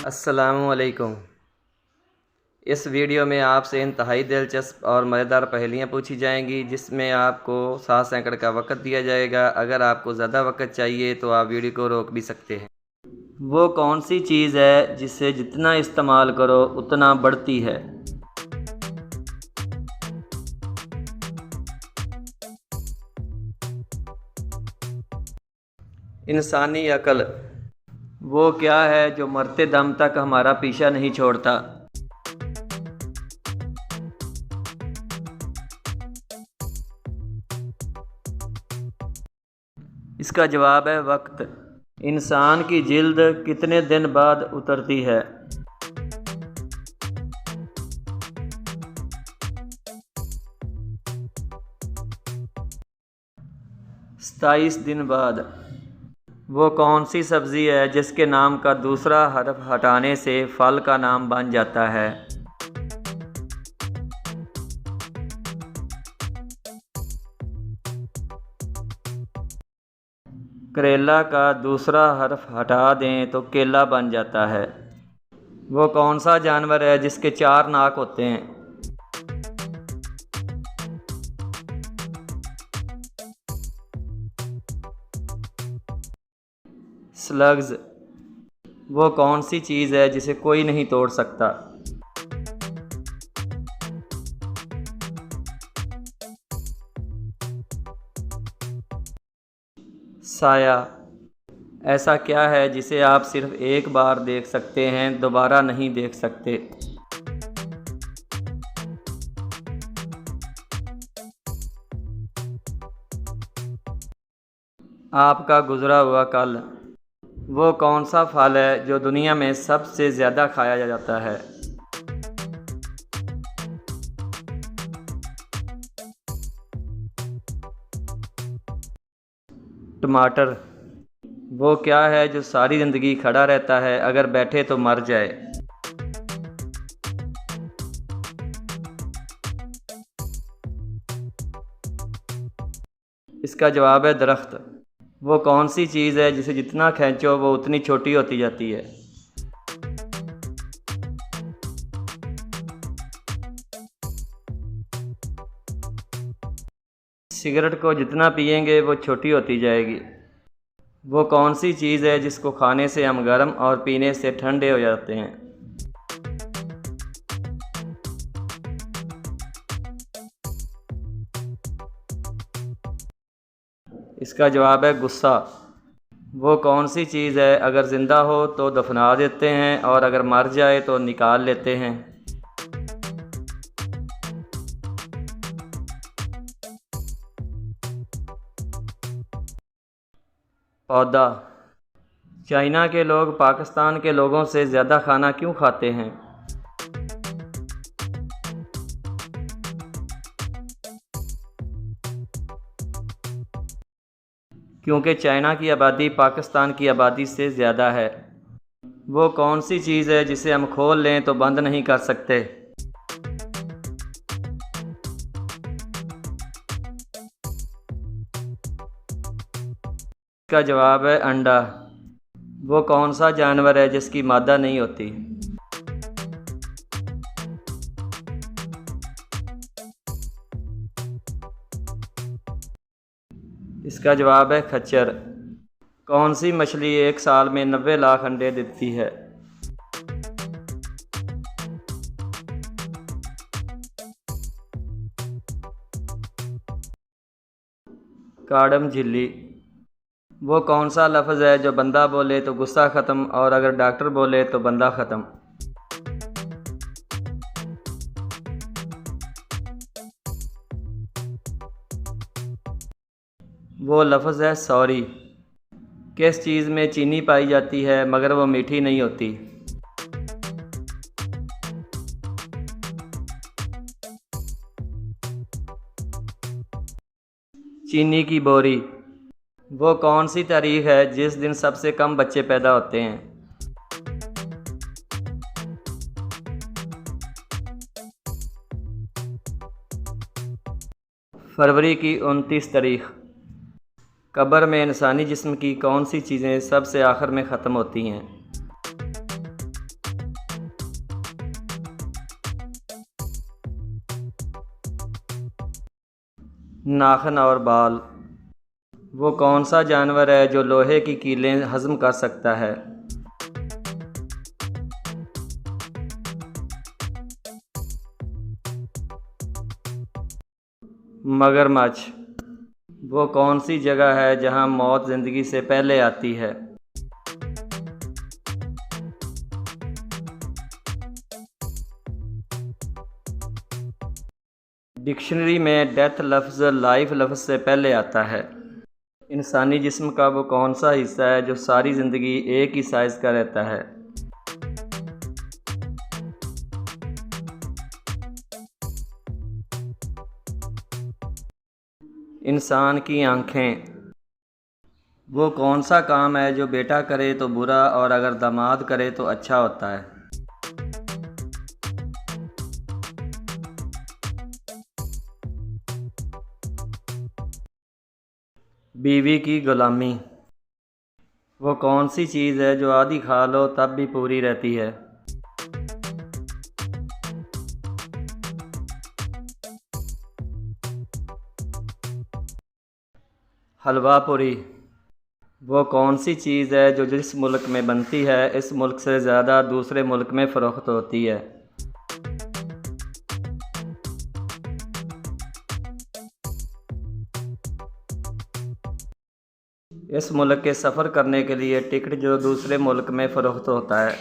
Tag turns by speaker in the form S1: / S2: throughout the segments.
S1: अस्सलामुअलैकुम। इस वीडियो में आपसे इंतहाई दिलचस्प और मज़ेदार पहेलियाँ पूछी जाएंगी, जिसमें आपको 7 सेकंड का वक़्त दिया जाएगा। अगर आपको ज़्यादा वक़्त चाहिए तो आप वीडियो को रोक भी सकते हैं। वो कौन सी चीज़ है जिसे जितना इस्तेमाल करो उतना बढ़ती है? इंसानी अक्ल। वो क्या है जो मरते दम तक हमारा पीछा नहीं छोड़ता? इसका जवाब है वक्त। इंसान की जिल्द कितने दिन बाद उतरती है? सताईस दिन बाद। वो कौन सी सब्ज़ी है जिसके नाम का दूसरा हर्फ हटाने से फल का नाम बन जाता है? करेला का दूसरा हर्फ हटा दें तो केला बन जाता है। वो कौन सा जानवर है जिसके 4 नाक होते हैं? स्लग्स। वो कौन सी चीज़ है जिसे कोई नहीं तोड़ सकता? साया। ऐसा क्या है जिसे आप सिर्फ एक बार देख सकते हैं, दोबारा नहीं देख सकते? आपका गुजरा हुआ कल। वो कौन सा फल है जो दुनिया में सबसे ज़्यादा खाया जाता है? टमाटर। वो क्या है जो सारी ज़िंदगी खड़ा रहता है, अगर बैठे तो मर जाए? इसका जवाब है दरख्त। वो कौन सी चीज़ है जिसे जितना खींचो वो उतनी छोटी होती जाती है? सिगरेट को जितना पिएंगे वो छोटी होती जाएगी। वो कौन सी चीज़ है जिसको खाने से हम गर्म और पीने से ठंडे हो जाते हैं? इसका जवाब है गुस्सा। वो कौन सी चीज़ है अगर ज़िंदा हो तो दफना देते हैं और अगर मर जाए तो निकाल लेते हैं? पौधा। चाइना के लोग पाकिस्तान के लोगों से ज़्यादा खाना क्यों खाते हैं? क्योंकि चाइना की आबादी पाकिस्तान की आबादी से ज़्यादा है। वो कौन सी चीज़ है जिसे हम खोल लें तो बंद नहीं कर सकते? इसका जवाब है अंडा। वो कौन सा जानवर है जिसकी मादा नहीं होती? इसका जवाब है खच्चर। कौन सी मछली एक साल में 90 लाख अंडे देती है? काडम झिल्ली। वो कौन सा लफ्ज़ है जो बंदा बोले तो गुस्सा ख़त्म और अगर डॉक्टर बोले तो बंदा ख़त्म? वो लफ्ज़ है सॉरी। किस चीज़ में चीनी पाई जाती है मगर वो मीठी नहीं होती? चीनी की बोरी। वो कौन सी तारीख है जिस दिन सबसे कम बच्चे पैदा होते हैं? फरवरी की 29 तारीख। कब्र में इंसानी जिस्म की कौन सी चीज़ें सबसे आखिर में ख़त्म होती हैं? नाखून और बाल। वो कौन सा जानवर है जो लोहे की कीलें हज़म कर सकता है? मगरमच्छ। वो कौन सी जगह है जहाँ मौत ज़िंदगी से पहले आती है? डिक्शनरी में डेथ लफ्ज़ लाइफ लफ्ज़ से पहले आता है। इंसानी जिस्म का वो कौन सा हिस्सा है जो सारी ज़िंदगी एक ही साइज़ का रहता है? इंसान की आँखें। वो कौन सा काम है जो बेटा करे तो बुरा और अगर दामाद करे तो अच्छा होता है? बीवी की गुलामी। वो कौन सी चीज़ है जो आधी खा लो तब भी पूरी रहती है? हलवा पूरी। वो कौन सी चीज़ है जो जिस मुल्क में बनती है इस मुल्क से ज़्यादा दूसरे मुल्क में फ़रोख्त होती है? इस मुल्क के सफ़र करने के लिए टिकट जो दूसरे मुल्क में फ़रोख्त होता है।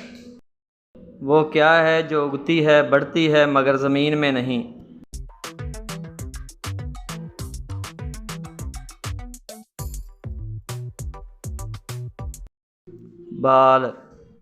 S1: वो क्या है जो उगती है बढ़ती है मगर ज़मीन में नहीं? बाल।